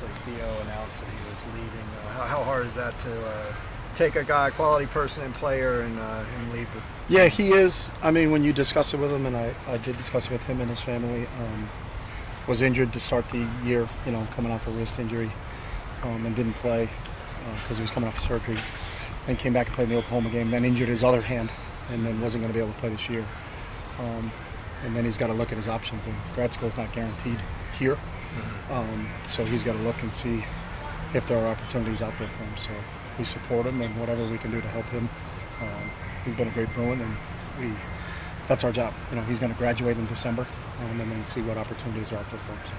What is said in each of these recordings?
obviously Theo announced that he was leaving. How hard is that to take a guy, quality person and player, and leave the? Yeah, he is. I mean, when you discuss it with him, and I did discuss it with him and his family, was injured to start the year, coming off a wrist injury, and didn't play because he was coming off of surgery. Then came back and played in the Oklahoma game, then injured his other hand, and then wasn't going to be able to play this year. And then he's got to look at his options, and grad school is not guaranteed here. So he's got to look and see if there are opportunities out there for him. So we support him and whatever we can do to help him. He's been a great Bruin, and that's our job. He's going to graduate in December, and then see what opportunities are out there for him. So.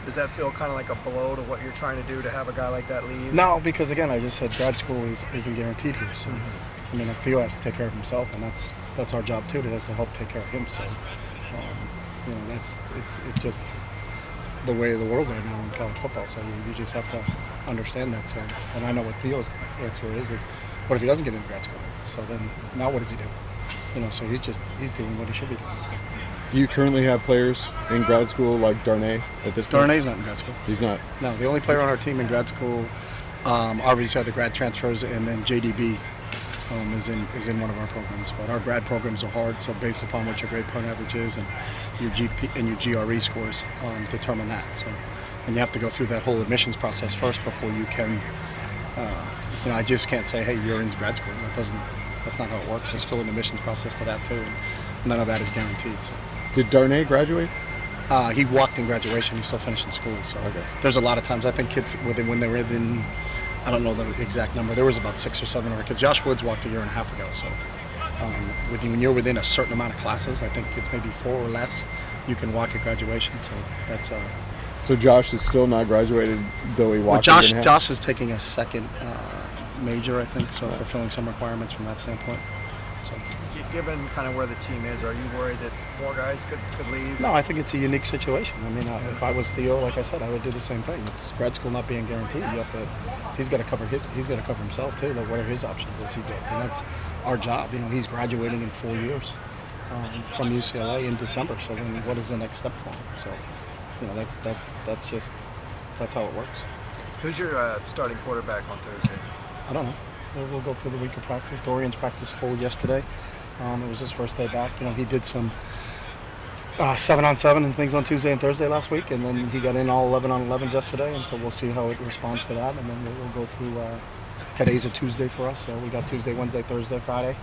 Does that feel kind of like a blow to what you're trying to do to have a guy like that leave? No, because again, I just said grad school isn't guaranteed here. So, I mean, Theo has to take care of himself, and that's our job too. To help take care of him. So, it's just the way of the world right now in college football. So you just have to understand that. So, and I know what Theo's answer is. What if he doesn't get into grad school? So then, now what does he do? So he's doing what he should be doing. So. Do you currently have players in grad school like Darnay at this point? Darnay's not in grad school. He's not? No, the only player on our team in grad school, obviously had the grad transfers, and then JDB is in one of our programs. But our grad programs are hard, so based upon what your grade point average is and your GP and your GRE scores determine that. So, and you have to go through that whole admissions process first before you can, I just can't say, hey, you're in grad school. That's not how it works. There's still an admissions process to that too, and none of that is guaranteed. So. Did Darnay graduate? He walked in graduation. He's still finishing school. So There's a lot of times I think kids when they were in, I don't know the exact number. There was about 6 or 7 of our kids. Josh Woods walked a year and a half ago. So when you're within a certain amount of classes, I think it's maybe 4 or less, you can walk at graduation. So that's. So Josh is still not graduated, though he walked. Well, Josh is taking a second major, I think. So fulfilling some requirements from that standpoint. So. Given kind of where the team is, are you worried that more guys could leave? No, I think it's a unique situation. I mean, if I was Theo, like I said, I would do the same thing. It's grad school not being guaranteed. He's got to cover himself too. Like, what are his options as he goes? And that's our job. He's graduating in 4 years from UCLA in December. So then, what is the next step for him? So, that's how it works. Who's your starting quarterback on Thursday? I don't know. We'll go through the week of practice. Dorian's practiced full yesterday. It was his first day back. He did some 7-on-7 and things on Tuesday and Thursday last week, and then he got in all 11-on-11s yesterday, and so we'll see how it responds to that, and then we'll go through. Today's a Tuesday for us, so we got Tuesday, Wednesday, Thursday, Friday,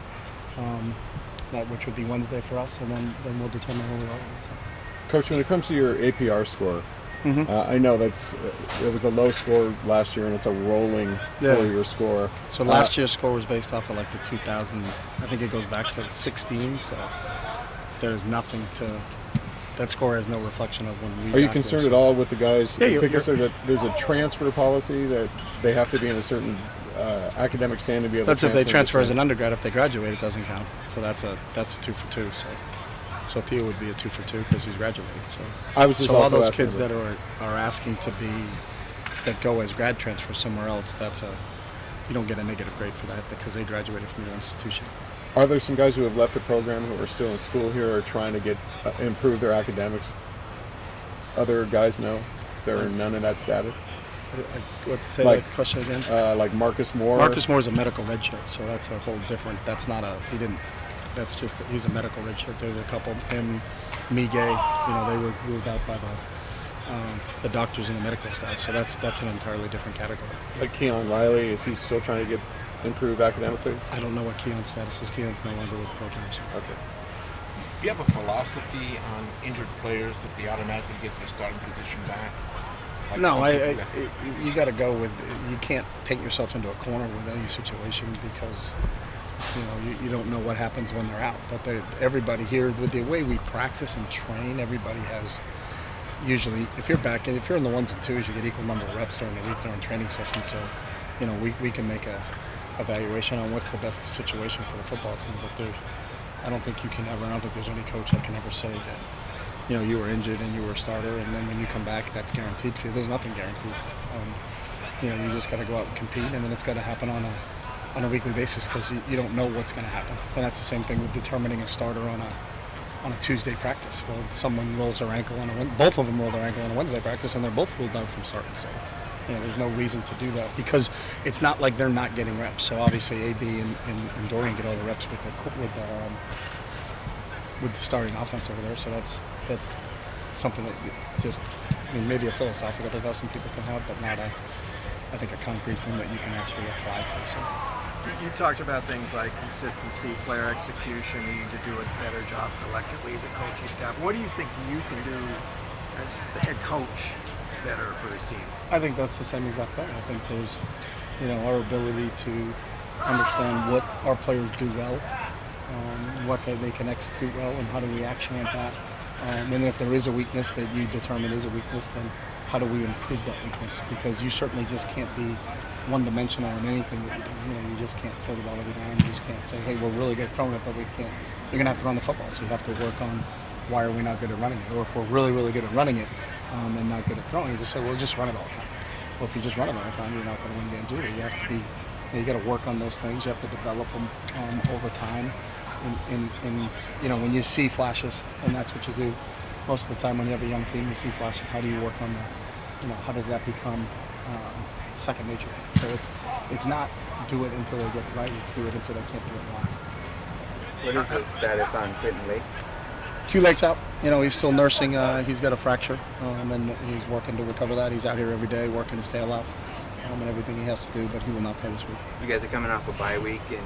which would be Wednesday for us, and then we'll determine where we are. So. Coach, when it comes to your APR score, I know it was a low score last year, and it's a rolling 4-year score. So last year's score was based off of like the 2000. I think it goes back to 16. So there's nothing to. That score has no reflection of when we. Are you concerned at all with the guys? Yeah, because there's a transfer policy that they have to be in a certain academic standard to be able. That's to if they transfer as an undergrad. If they graduate, it doesn't count. So that's a 2 for 2. So Theo would be a 2 for 2 because he's graduating. So all those kids that are asking that go as grad transfer somewhere else, you don't get a negative grade for that because they graduated from your institution. Are there some guys who have left the program who are still in school here or trying to get improve their academics? Other guys know there are none in that status. Let's say that question again. Like Marcus Moore. Marcus Moore is a medical redshirt, so that's a whole different. That's not a. He didn't. That's just he's a medical redshirt. There's a couple. Him, Miguel. They were ruled out by the doctors and the medical staff. So that's an entirely different category. Like Keon Riley, is he still trying to improve academically? I don't know what Keon's status is. Keon's no longer with the program. So. Okay. Do you have a philosophy on injured players if they automatically get their starting position back? Like no, you got to go with. You can't paint yourself into a corner with any situation because. You don't know what happens when they're out. But everybody here, with the way we practice and train, everybody has usually, if you're in the 1s and 2s, you get equal number of reps during the week during training sessions. So, we can make a evaluation on what's the best situation for the football team. But I don't think there's any coach that can ever say that, you were injured and you were a starter, and then when you come back, that's guaranteed for you. There's nothing guaranteed. You just got to go out and compete, and then it's got to happen on a weekly basis because you don't know what's going to happen. And that's the same thing with determining a starter on a Tuesday practice. Well, someone rolls their ankle both of them roll their ankle on a Wednesday practice, and they're both ruled out from starting. So there's no reason to do that because it's not like they're not getting reps. So obviously AB and Dorian get all the reps with the starting offense over there. So that's something that just, maybe a philosophical discussion people can have, but not I think a concrete thing that you can actually apply to. So. You talked about things like consistency, player execution, needing to do a better job collectively as a coaching staff. What do you think you can do as the head coach better for this team? I think that's the same exact thing. I think there's, our ability to understand what our players do well, what they can execute well, and how do we action at that. And if there is a weakness that you determine is a weakness, then how do we improve that weakness? Because you certainly just can't be one-dimensional in anything that you do. You just can't throw the ball every down. You just can't say, hey, we're really good throwing it, but we can't. You're going to have to run the football, so you have to work on why are we not good at running it? Or if we're really, really good at running it and not good at throwing, you just say, well, just run it all the time. Well, if you just run it all the time, you're not going to win games either. You have to be, you got to work on those things. You have to develop them over time. And when you see flashes, and that's what you do most of the time when you have a young team, you see flashes. How do you work on the, how does that become second nature? So it's not do it until they get it right. It's do it until they can't do it wrong. What is the status on Quentin Lake? Q-Lake's out. He's still nursing. He's got a fracture, and he's working to recover that. He's out here every day working his tail off and everything he has to do, but he will not play this week. You guys are coming off a bye week, and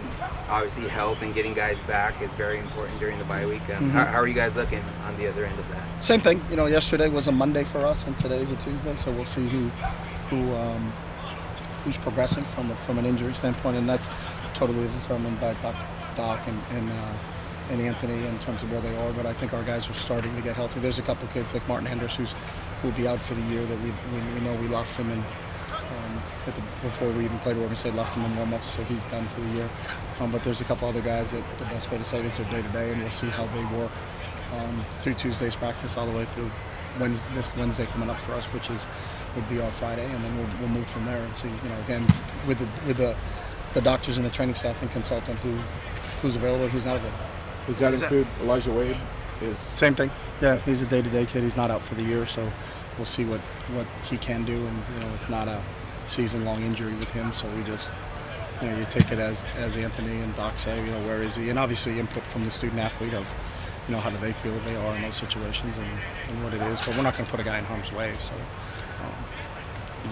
obviously health and getting guys back is very important during the bye week. How are you guys looking on the other end of that? Same thing. Yesterday was a Monday for us, and today's a Tuesday, so we'll see who's progressing from an injury standpoint, and that's totally determined by Doc and Anthony in terms of where they are. But I think our guys are starting to get healthy. There's a couple kids like Martin Hendricks who will be out for the year that we know we lost him in before we even played Oregon State, lost him in warm-ups, so he's done for the year. But there's a couple other guys that the best way to say it is their day-to-day, and we'll see how they work through Tuesday's practice all the way through this Wednesday coming up for us, which would be our Friday, and then we'll move from there and see. Again, with the doctors and the training staff and consultant who's available, who's not available. Does that include Elijah Wade? Same thing. Yeah, he's a day-to-day kid. He's not out for the year, so we'll see what he can do. And it's not a season-long injury with him, so we just you take it as Anthony and Doc say, where is he? And obviously input from the student-athlete of how do they feel they are in those situations and what it is. But we're not going to put a guy in harm's way, so.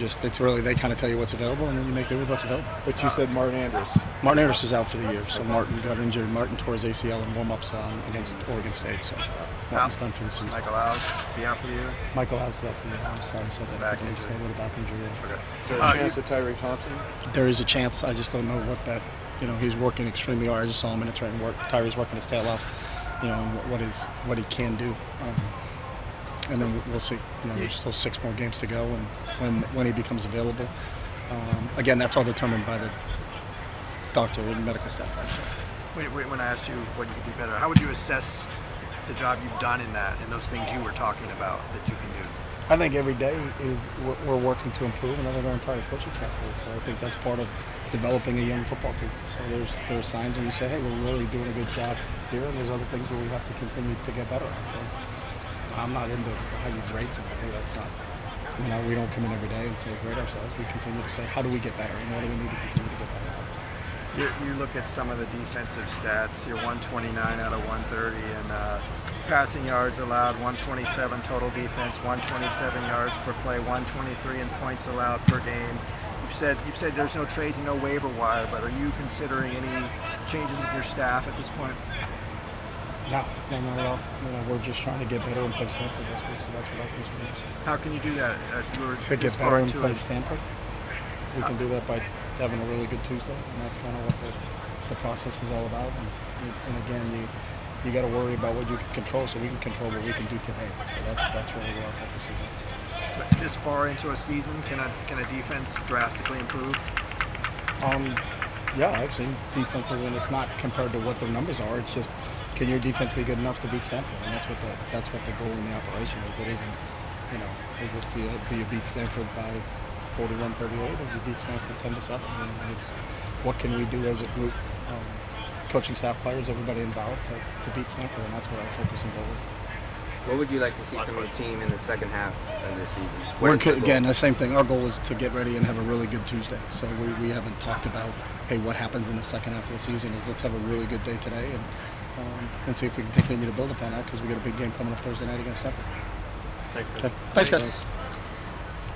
It's really, they kind of tell you what's available, and then you make do with what's available. But you said Martin Andrews. Martin Andrews is out for the year, so Martin got injured. Martin tore his ACL in warm-ups against Oregon State, so Martin's done for the season. Michael House, is he out for the year? Michael House is out for the year. I said that. Back injury. With a back injury. Yeah. Okay. Is there a chance of Tyree Thompson? There is a chance. I just don't know what that. He's working extremely hard. I just saw him in a training work. Tyree's working his tail off. And what he can do. And then we'll see. There's still 6 more games to go, and when he becomes available. Again, that's all determined by the doctor and medical staff. When I asked you what you could do better, how would you assess the job you've done in those things you were talking about that you can do? I think every day we're working to improve, and I think our entire coaching staff is. So I think that's part of developing a young football team. So there's signs when we say, hey, we're really doing a good job here, and there's other things where we have to continue to get better at. So I'm not into how you grade somebody. That's not. We don't come in every day and say grade ourselves. We continue to say, how do we get better, and what do we need to continue to get better at? You look at some of the defensive stats. You're 129 out of 130, and passing yards allowed 127 total defense, 127 yards per play, 123 in points allowed per game. You've said there's no trades and no waiver wire, but are you considering any changes with your staff at this point? No, not at all. We're just trying to get better and play Stanford this week, so that's what our concern is. How can you do that? To get better and play Stanford, we can do that by having a really good Tuesday, and that's kind of what the process is all about. And again, you got to worry about what you can control, so we can control what we can do today. So that's really where our focus is at. But this far into a season, can a defense drastically improve? Yeah, I've seen defenses, and it's not compared to what their numbers are. It's just, can your defense be good enough to beat Stanford? And that's what the goal in the operation is. It isn't, is it do you beat Stanford by 41-38, or do you beat Stanford 10-7? It's what can we do as a group, coaching staff, players, everybody involved to beat Stanford, and that's what our focus and goal is. What would you like to see from your team in the second half of this season? We're Where's the goal? again the same thing. Our goal is to get ready and have a really good Tuesday. So we haven't talked about, hey, what happens in the second half of the season. Is let's have a really good day today and see if we can continue to build upon that, because we got a big game coming up Thursday night against Stanford. Thanks, guys. Okay. Thanks, guys.